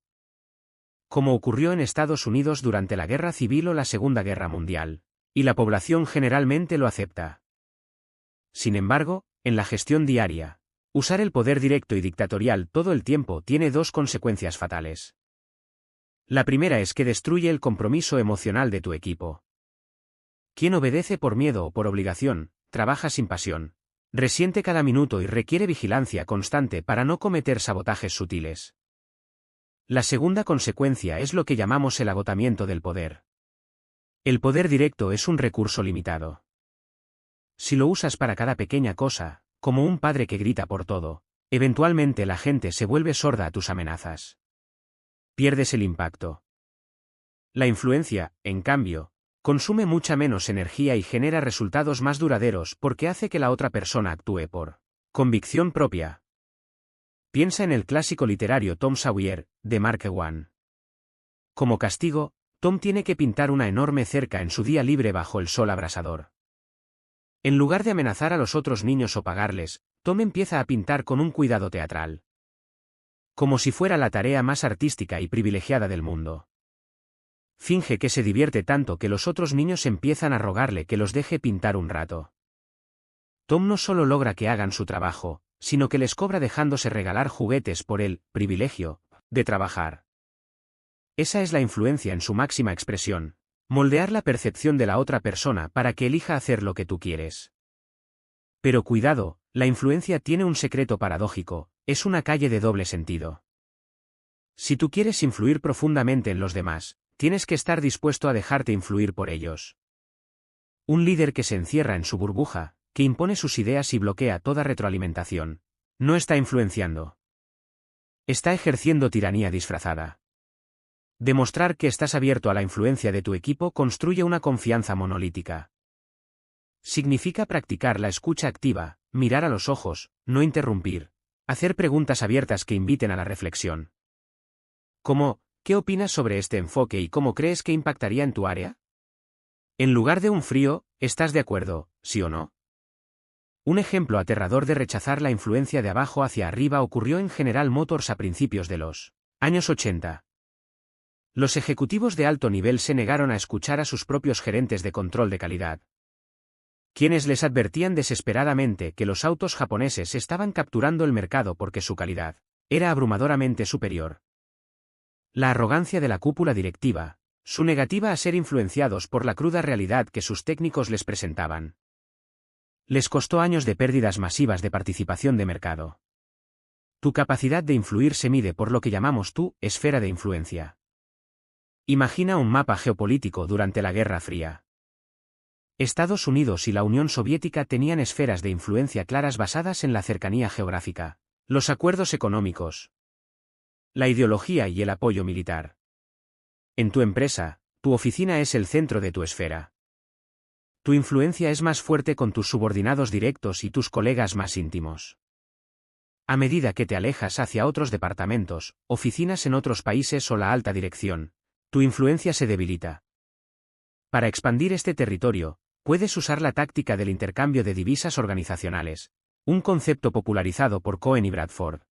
S1: Como ocurrió en Estados Unidos durante la Guerra Civil o la Segunda Guerra Mundial, y la población generalmente lo acepta. Sin embargo, en la gestión diaria, usar el poder directo y dictatorial todo el tiempo tiene dos consecuencias fatales. La primera es que destruye el compromiso emocional de tu equipo. Quien obedece por miedo o por obligación, trabaja sin pasión, Resiente cada minuto y requiere vigilancia constante para no cometer sabotajes sutiles. La segunda consecuencia es lo que llamamos el agotamiento del poder. El poder directo es un recurso limitado. Si lo usas para cada pequeña cosa, como un padre que grita por todo, eventualmente la gente se vuelve sorda a tus amenazas. Pierdes el impacto. La influencia, en cambio, consume mucha menos energía y genera resultados más duraderos porque hace que la otra persona actúe por convicción propia. Piensa en el clásico literario Tom Sawyer, de Mark Twain. Como castigo, Tom tiene que pintar una enorme cerca en su día libre bajo el sol abrasador. En lugar de amenazar a los otros niños o pagarles, Tom empieza a pintar con un cuidado teatral. Como si fuera la tarea más artística y privilegiada del mundo. Finge que se divierte tanto que los otros niños empiezan a rogarle que los deje pintar un rato. Tom no solo logra que hagan su trabajo, sino que les cobra dejándose regalar juguetes por el privilegio de trabajar. Esa es la influencia en su máxima expresión, moldear la percepción de la otra persona para que elija hacer lo que tú quieres. Pero cuidado, la influencia tiene un secreto paradójico, es una calle de doble sentido. Si tú quieres influir profundamente en los demás, tienes que estar dispuesto a dejarte influir por ellos. Un líder que se encierra en su burbuja, que impone sus ideas y bloquea toda retroalimentación, no está influenciando. Está ejerciendo tiranía disfrazada. Demostrar que estás abierto a la influencia de tu equipo construye una confianza monolítica. Significa practicar la escucha activa, mirar a los ojos, no interrumpir, hacer preguntas abiertas que inviten a la reflexión. ¿Cómo? ¿Qué opinas sobre este enfoque y cómo crees que impactaría en tu área? En lugar de un frío, ¿estás de acuerdo, sí o no? Un ejemplo aterrador de rechazar la influencia de abajo hacia arriba ocurrió en General Motors a principios de los años 80. Los ejecutivos de alto nivel se negaron a escuchar a sus propios gerentes de control de calidad, quienes les advertían desesperadamente que los autos japoneses estaban capturando el mercado porque su calidad era abrumadoramente superior. La arrogancia de la cúpula directiva, su negativa a ser influenciados por la cruda realidad que sus técnicos les presentaban, les costó años de pérdidas masivas de participación de mercado. Tu capacidad de influir se mide por lo que llamamos tu esfera de influencia. Imagina un mapa geopolítico durante la Guerra Fría. Estados Unidos y la Unión Soviética tenían esferas de influencia claras basadas en la cercanía geográfica, los acuerdos económicos, la ideología y el apoyo militar. En tu empresa, tu oficina es el centro de tu esfera. Tu influencia es más fuerte con tus subordinados directos y tus colegas más íntimos. A medida que te alejas hacia otros departamentos, oficinas en otros países o la alta dirección, tu influencia se debilita. Para expandir este territorio, puedes usar la táctica del intercambio de divisas organizacionales, un concepto popularizado por Cohen y Bradford.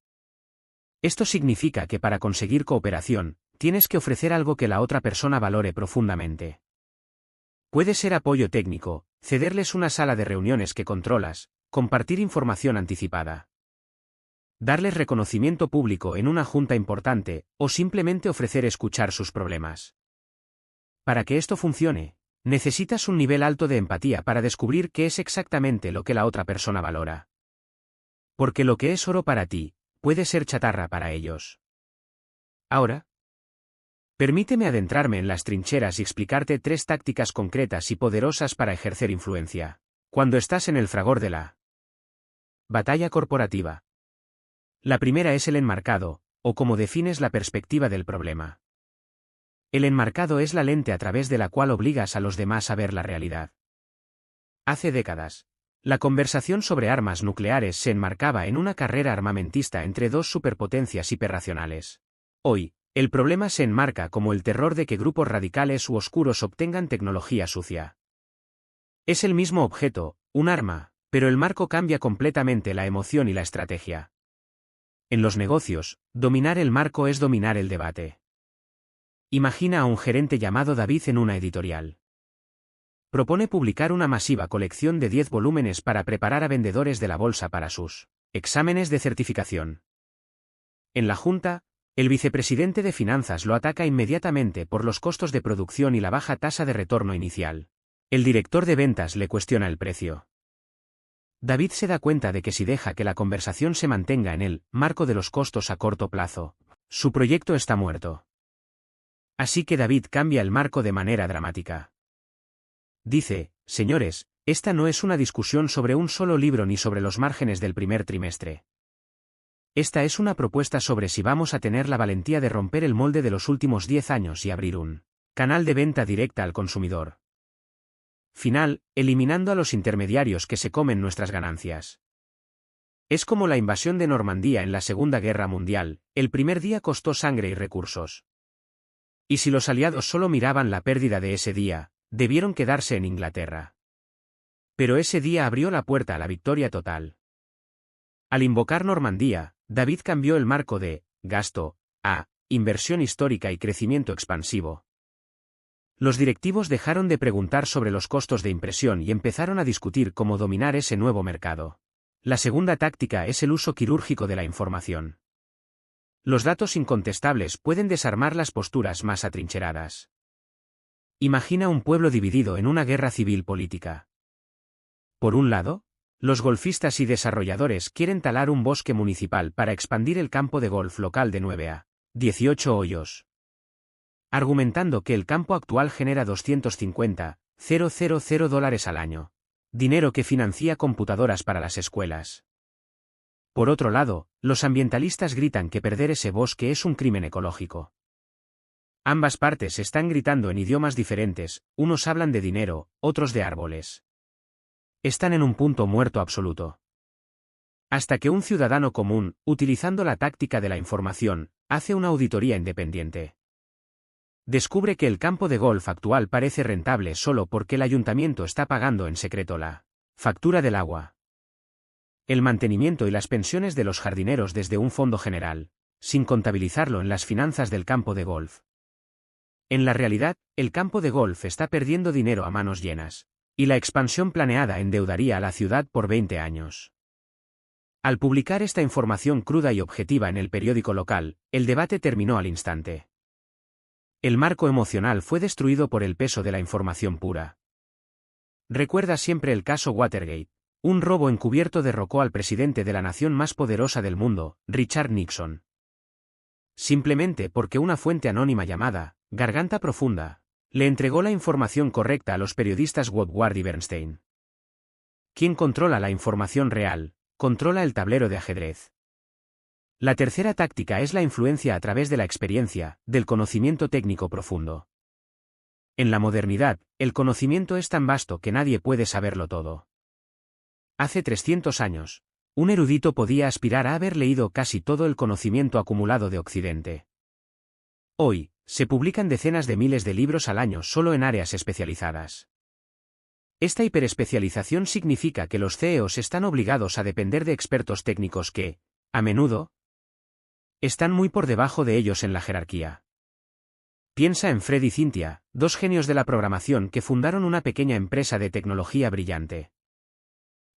S1: Esto significa que para conseguir cooperación, tienes que ofrecer algo que la otra persona valore profundamente. Puede ser apoyo técnico, cederles una sala de reuniones que controlas, compartir información anticipada, darles reconocimiento público en una junta importante, o simplemente ofrecer escuchar sus problemas. Para que esto funcione, necesitas un nivel alto de empatía para descubrir qué es exactamente lo que la otra persona valora. Porque lo que es oro para ti, puede ser chatarra para ellos. Ahora, permíteme adentrarme en las trincheras y explicarte 3 tácticas concretas y poderosas para ejercer influencia, cuando estás en el fragor de la batalla corporativa. La primera es el enmarcado, o como defines la perspectiva del problema. El enmarcado es la lente a través de la cual obligas a los demás a ver la realidad. Hace décadas, la conversación sobre armas nucleares se enmarcaba en una carrera armamentista entre 2 superpotencias hiperracionales. Hoy, el problema se enmarca como el terror de que grupos radicales u oscuros obtengan tecnología sucia. Es el mismo objeto, un arma, pero el marco cambia completamente la emoción y la estrategia. En los negocios, dominar el marco es dominar el debate. Imagina a un gerente llamado David en una editorial. Propone publicar una masiva colección de 10 volúmenes para preparar a vendedores de la bolsa para sus exámenes de certificación. En la junta, el vicepresidente de finanzas lo ataca inmediatamente por los costos de producción y la baja tasa de retorno inicial. El director de ventas le cuestiona el precio. David se da cuenta de que si deja que la conversación se mantenga en el marco de los costos a corto plazo, su proyecto está muerto. Así que David cambia el marco de manera dramática. Dice: señores, esta no es una discusión sobre un solo libro ni sobre los márgenes del primer trimestre. Esta es una propuesta sobre si vamos a tener la valentía de romper el molde de los últimos 10 años y abrir un canal de venta directa al consumidor final, eliminando a los intermediarios que se comen nuestras ganancias. Es como la invasión de Normandía en la Segunda Guerra Mundial: el primer día costó sangre y recursos. Y si los aliados solo miraban la pérdida de ese día, debieron quedarse en Inglaterra. Pero ese día abrió la puerta a la victoria total. Al invocar Normandía, David cambió el marco de gasto a inversión histórica y crecimiento expansivo. Los directivos dejaron de preguntar sobre los costos de impresión y empezaron a discutir cómo dominar ese nuevo mercado. La segunda táctica es el uso quirúrgico de la información. Los datos incontestables pueden desarmar las posturas más atrincheradas. Imagina un pueblo dividido en una guerra civil política. Por un lado, los golfistas y desarrolladores quieren talar un bosque municipal para expandir el campo de golf local de 9 a 18 hoyos, argumentando que el campo actual genera $250,000 al año, dinero que financia computadoras para las escuelas. Por otro lado, los ambientalistas gritan que perder ese bosque es un crimen ecológico. Ambas partes están gritando en idiomas diferentes, unos hablan de dinero, otros de árboles. Están en un punto muerto absoluto. Hasta que un ciudadano común, utilizando la táctica de la información, hace una auditoría independiente. Descubre que el campo de golf actual parece rentable solo porque el ayuntamiento está pagando en secreto la factura del agua, el mantenimiento y las pensiones de los jardineros desde un fondo general, sin contabilizarlo en las finanzas del campo de golf. En la realidad, el campo de golf está perdiendo dinero a manos llenas, y la expansión planeada endeudaría a la ciudad por 20 años. Al publicar esta información cruda y objetiva en el periódico local, el debate terminó al instante. El marco emocional fue destruido por el peso de la información pura. Recuerda siempre el caso Watergate. Un robo encubierto derrocó al presidente de la nación más poderosa del mundo, Richard Nixon. Simplemente porque una fuente anónima llamada Garganta Profunda le entregó la información correcta a los periodistas Woodward y Bernstein. ¿Quién controla la información real? Controla el tablero de ajedrez. La tercera táctica es la influencia a través de la experiencia, del conocimiento técnico profundo. En la modernidad, el conocimiento es tan vasto que nadie puede saberlo todo. Hace 300 años, un erudito podía aspirar a haber leído casi todo el conocimiento acumulado de Occidente. Hoy, se publican decenas de miles de libros al año solo en áreas especializadas. Esta hiperespecialización significa que los CEOs están obligados a depender de expertos técnicos que, a menudo, están muy por debajo de ellos en la jerarquía. Piensa en Fred y Cynthia, dos genios de la programación que fundaron una pequeña empresa de tecnología brillante.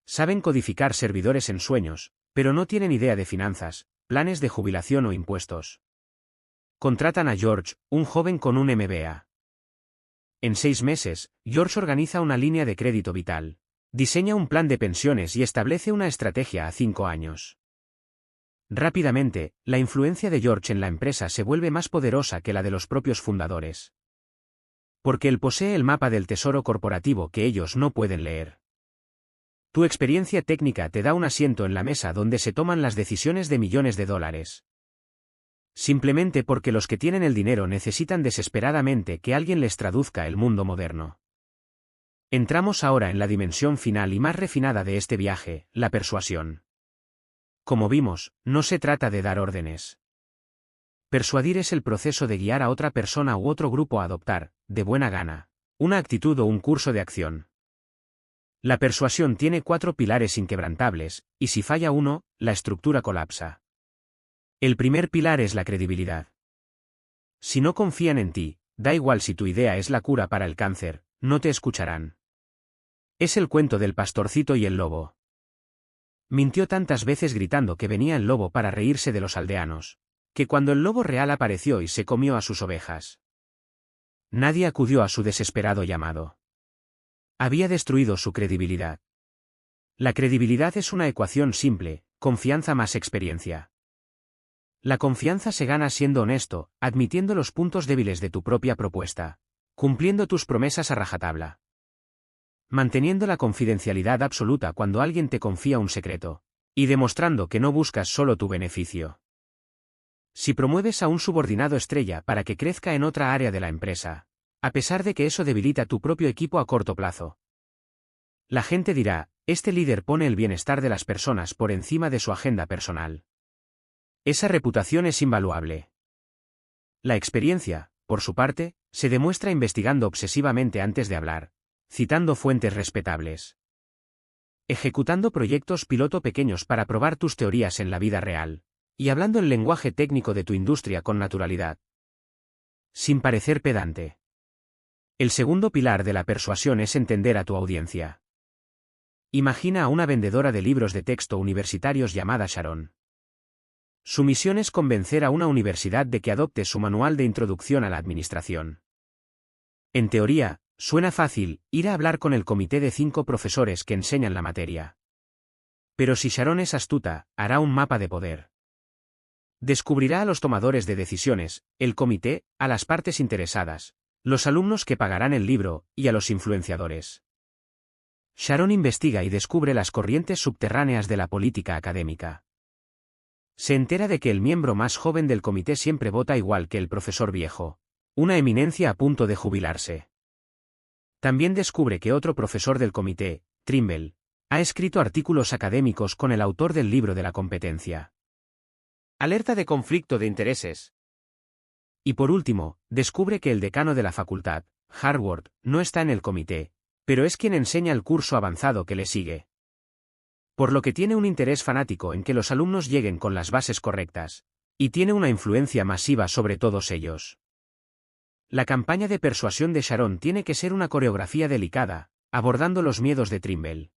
S1: Saben codificar servidores en sueños, pero no tienen idea de finanzas, planes de jubilación o impuestos. Contratan a George, un joven con un MBA. En 6 meses, George organiza una línea de crédito vital, diseña un plan de pensiones y establece una estrategia a 5 años. Rápidamente, la influencia de George en la empresa se vuelve más poderosa que la de los propios fundadores. Porque él posee el mapa del tesoro corporativo que ellos no pueden leer. Tu experiencia técnica te da un asiento en la mesa donde se toman las decisiones de millones de dólares. Simplemente porque los que tienen el dinero necesitan desesperadamente que alguien les traduzca el mundo moderno. Entramos ahora en la dimensión final y más refinada de este viaje, la persuasión. Como vimos, no se trata de dar órdenes. Persuadir es el proceso de guiar a otra persona u otro grupo a adoptar, de buena gana, una actitud o un curso de acción. La persuasión tiene 4 pilares inquebrantables, y si falla uno, la estructura colapsa. El primer pilar es la credibilidad. Si no confían en ti, da igual si tu idea es la cura para el cáncer, no te escucharán. Es el cuento del pastorcito y el lobo. Mintió tantas veces gritando que venía el lobo para reírse de los aldeanos, que cuando el lobo real apareció y se comió a sus ovejas, nadie acudió a su desesperado llamado. Había destruido su credibilidad. La credibilidad es una ecuación simple, confianza más experiencia. La confianza se gana siendo honesto, admitiendo los puntos débiles de tu propia propuesta, cumpliendo tus promesas a rajatabla, manteniendo la confidencialidad absoluta cuando alguien te confía un secreto, y demostrando que no buscas solo tu beneficio. Si promueves a un subordinado estrella para que crezca en otra área de la empresa, a pesar de que eso debilita tu propio equipo a corto plazo, la gente dirá, este líder pone el bienestar de las personas por encima de su agenda personal. Esa reputación es invaluable. La experiencia, por su parte, se demuestra investigando obsesivamente antes de hablar, citando fuentes respetables, ejecutando proyectos piloto pequeños para probar tus teorías en la vida real, y hablando el lenguaje técnico de tu industria con naturalidad, sin parecer pedante. El segundo pilar de la persuasión es entender a tu audiencia. Imagina a una vendedora de libros de texto universitarios llamada Sharon. Su misión es convencer a una universidad de que adopte su manual de introducción a la administración. En teoría, suena fácil, ir a hablar con el comité de 5 profesores que enseñan la materia. Pero si Sharon es astuta, hará un mapa de poder. Descubrirá a los tomadores de decisiones, el comité, a las partes interesadas, los alumnos que pagarán el libro, y a los influenciadores. Sharon investiga y descubre las corrientes subterráneas de la política académica. Se entera de que el miembro más joven del comité siempre vota igual que el profesor viejo, una eminencia a punto de jubilarse. También descubre que otro profesor del comité, Trimble, ha escrito artículos académicos con el autor del libro de la competencia. Alerta de conflicto de intereses. Y por último, descubre que el decano de la facultad, Harvard, no está en el comité, pero es quien enseña el curso avanzado que le sigue. Por lo que tiene un interés fanático en que los alumnos lleguen con las bases correctas, y tiene una influencia masiva sobre todos ellos. La campaña de persuasión de Sharon tiene que ser una coreografía delicada, abordando los miedos de Trimble,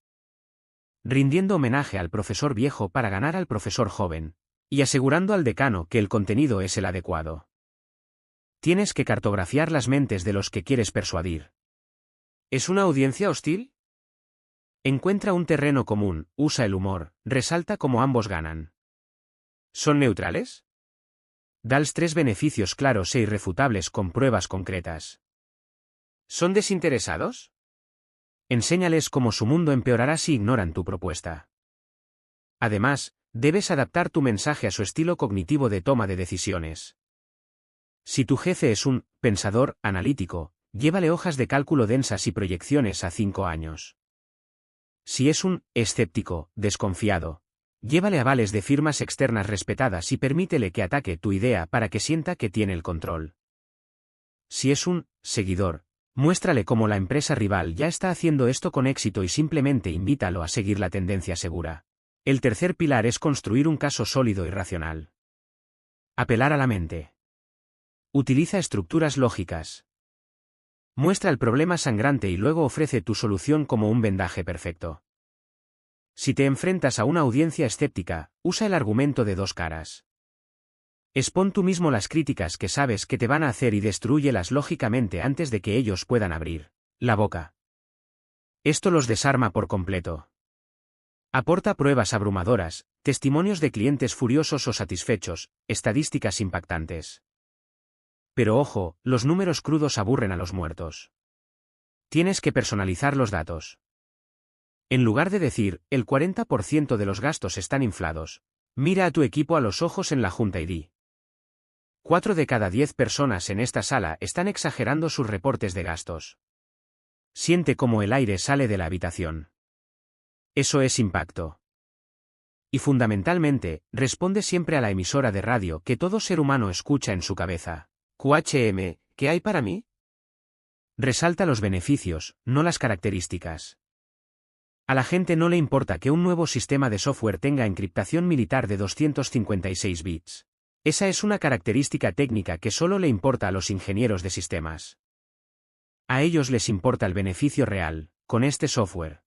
S1: rindiendo homenaje al profesor viejo para ganar al profesor joven, y asegurando al decano que el contenido es el adecuado. Tienes que cartografiar las mentes de los que quieres persuadir. ¿Es una audiencia hostil? Encuentra un terreno común, usa el humor, resalta cómo ambos ganan. ¿Son neutrales? Dales 3 beneficios claros e irrefutables con pruebas concretas. ¿Son desinteresados? Enséñales cómo su mundo empeorará si ignoran tu propuesta. Además, debes adaptar tu mensaje a su estilo cognitivo de toma de decisiones. Si tu jefe es un pensador analítico, llévale hojas de cálculo densas y proyecciones a 5 años. Si es un escéptico, desconfiado, llévale avales de firmas externas respetadas y permítele que ataque tu idea para que sienta que tiene el control. Si es un seguidor, muéstrale cómo la empresa rival ya está haciendo esto con éxito y simplemente invítalo a seguir la tendencia segura. El tercer pilar es construir un caso sólido y racional. Apelar a la mente. Utiliza estructuras lógicas. Muestra el problema sangrante y luego ofrece tu solución como un vendaje perfecto. Si te enfrentas a una audiencia escéptica, usa el argumento de 2 caras. Expón tú mismo las críticas que sabes que te van a hacer y destrúyelas lógicamente antes de que ellos puedan abrir la boca. Esto los desarma por completo. Aporta pruebas abrumadoras, testimonios de clientes furiosos o satisfechos, estadísticas impactantes. Pero ojo, los números crudos aburren a los muertos. Tienes que personalizar los datos. En lugar de decir, el 40% de los gastos están inflados, mira a tu equipo a los ojos en la junta y di: 4 de cada 10 personas en esta sala están exagerando sus reportes de gastos. Siente cómo el aire sale de la habitación. Eso es impacto. Y fundamentalmente, responde siempre a la emisora de radio que todo ser humano escucha en su cabeza. QHM, ¿qué hay para mí? Resalta los beneficios, no las características. A la gente no le importa que un nuevo sistema de software tenga encriptación militar de 256 bits. Esa es una característica técnica que solo le importa a los ingenieros de sistemas. A ellos les importa el beneficio real. Con este software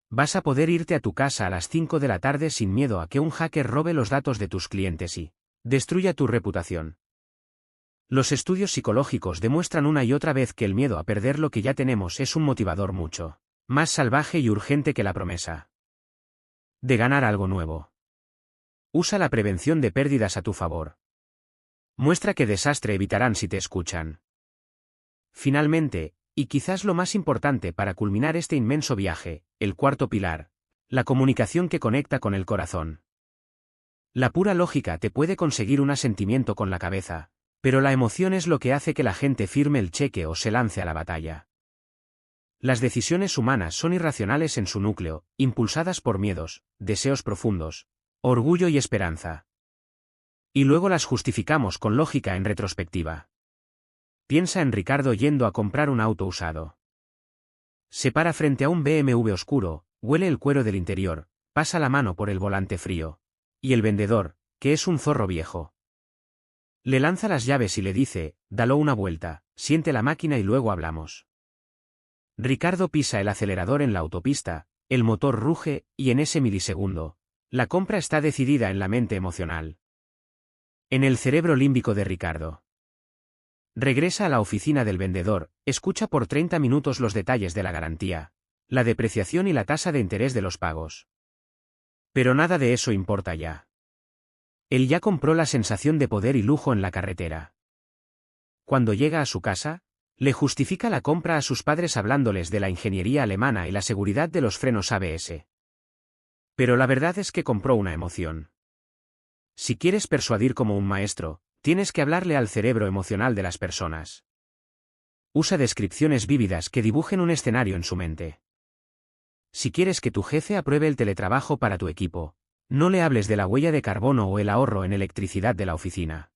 S1: vas a poder irte a tu casa a las 5 de la tarde sin miedo a que un hacker robe los datos de tus clientes y destruya tu reputación. Los estudios psicológicos demuestran una y otra vez que el miedo a perder lo que ya tenemos es un motivador mucho más salvaje y urgente que la promesa de ganar algo nuevo. Usa la prevención de pérdidas a tu favor. Muestra qué desastre evitarán si te escuchan. Finalmente, y quizás lo más importante para culminar este inmenso viaje, el cuarto pilar, la comunicación que conecta con el corazón. La pura lógica te puede conseguir un asentimiento con la cabeza, pero la emoción es lo que hace que la gente firme el cheque o se lance a la batalla. Las decisiones humanas son irracionales en su núcleo, impulsadas por miedos, deseos profundos, orgullo y esperanza. Y luego las justificamos con lógica en retrospectiva. Piensa en Ricardo yendo a comprar un auto usado. Se para frente a un BMW oscuro, huele el cuero del interior, pasa la mano por el volante frío. Y el vendedor, que es un zorro viejo, le lanza las llaves y le dice, dalo una vuelta, siente la máquina y luego hablamos. Ricardo pisa el acelerador en la autopista, el motor ruge, y en ese milisegundo, la compra está decidida en la mente emocional. En el cerebro límbico de Ricardo. Regresa a la oficina del vendedor, escucha por 30 minutos los detalles de la garantía, la depreciación y la tasa de interés de los pagos. Pero nada de eso importa ya. Él ya compró la sensación de poder y lujo en la carretera. Cuando llega a su casa, le justifica la compra a sus padres hablándoles de la ingeniería alemana y la seguridad de los frenos ABS. Pero la verdad es que compró una emoción. Si quieres persuadir como un maestro, tienes que hablarle al cerebro emocional de las personas. Usa descripciones vívidas que dibujen un escenario en su mente. Si quieres que tu jefe apruebe el teletrabajo para tu equipo, no le hables de la huella de carbono o el ahorro en electricidad de la oficina.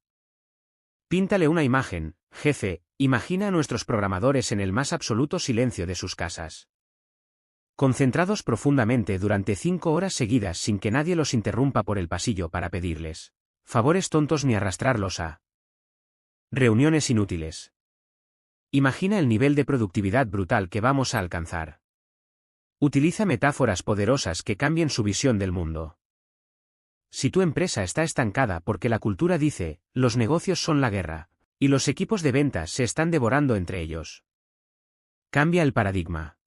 S1: Píntale una imagen, jefe, imagina a nuestros programadores en el más absoluto silencio de sus casas. Concentrados profundamente durante 5 horas seguidas sin que nadie los interrumpa por el pasillo para pedirles favores tontos ni arrastrarlos a reuniones inútiles. Imagina el nivel de productividad brutal que vamos a alcanzar. Utiliza metáforas poderosas que cambien su visión del mundo. Si tu empresa está estancada porque la cultura dice, los negocios son la guerra, y los equipos de ventas se están devorando entre ellos. Cambia el paradigma.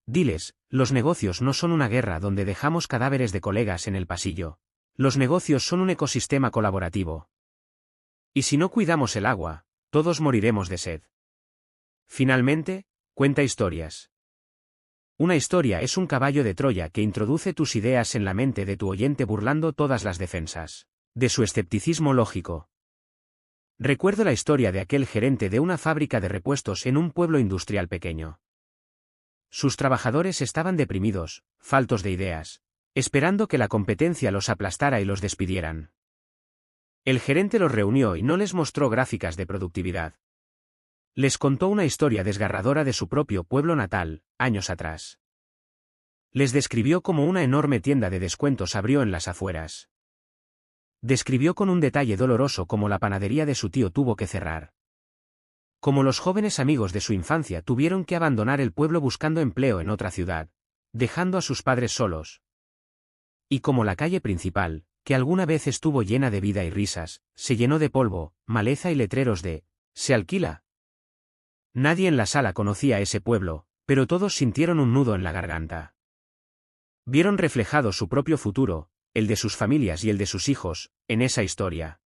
S1: Diles, los negocios no son una guerra donde dejamos cadáveres de colegas en el pasillo. Los negocios son un ecosistema colaborativo. Y si no cuidamos el agua, todos moriremos de sed. Finalmente, cuenta historias. Una historia es un caballo de Troya que introduce tus ideas en la mente de tu oyente burlando todas las defensas de su escepticismo lógico. Recuerdo la historia de aquel gerente de una fábrica de repuestos en un pueblo industrial pequeño. Sus trabajadores estaban deprimidos, faltos de ideas, esperando que la competencia los aplastara y los despidieran. El gerente los reunió y no les mostró gráficas de productividad. Les contó una historia desgarradora de su propio pueblo natal, años atrás. Les describió cómo una enorme tienda de descuentos abrió en las afueras. Describió con un detalle doloroso cómo la panadería de su tío tuvo que cerrar. Cómo los jóvenes amigos de su infancia tuvieron que abandonar el pueblo buscando empleo en otra ciudad, dejando a sus padres solos. Y cómo la calle principal, que alguna vez estuvo llena de vida y risas, se llenó de polvo, maleza y letreros de «se alquila». Nadie en la sala conocía ese pueblo, pero todos sintieron un nudo en la garganta. Vieron reflejado su propio futuro, el de sus familias y el de sus hijos, en esa historia.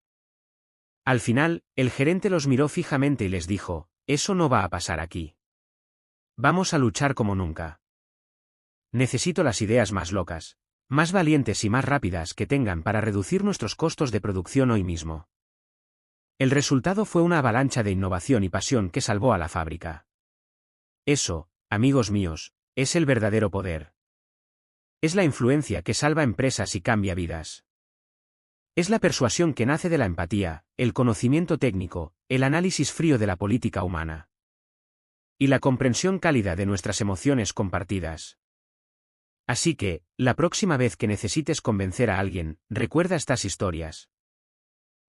S1: Al final, el gerente los miró fijamente y les dijo, «Eso no va a pasar aquí. Vamos a luchar como nunca. Necesito las ideas más locas, más valientes y más rápidas que tengan para reducir nuestros costos de producción hoy mismo». El resultado fue una avalancha de innovación y pasión que salvó a la fábrica. Eso, amigos míos, es el verdadero poder. Es la influencia que salva empresas y cambia vidas. Es la persuasión que nace de la empatía, el conocimiento técnico, el análisis frío de la política humana. Y la comprensión cálida de nuestras emociones compartidas. Así que, la próxima vez que necesites convencer a alguien, recuerda estas historias.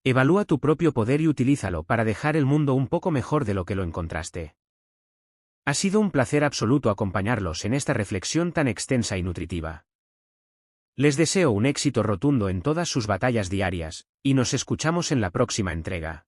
S1: Evalúa tu propio poder y utilízalo para dejar el mundo un poco mejor de lo que lo encontraste. Ha sido un placer absoluto acompañarlos en esta reflexión tan extensa y nutritiva. Les deseo un éxito rotundo en todas sus batallas diarias, y nos escuchamos en la próxima entrega.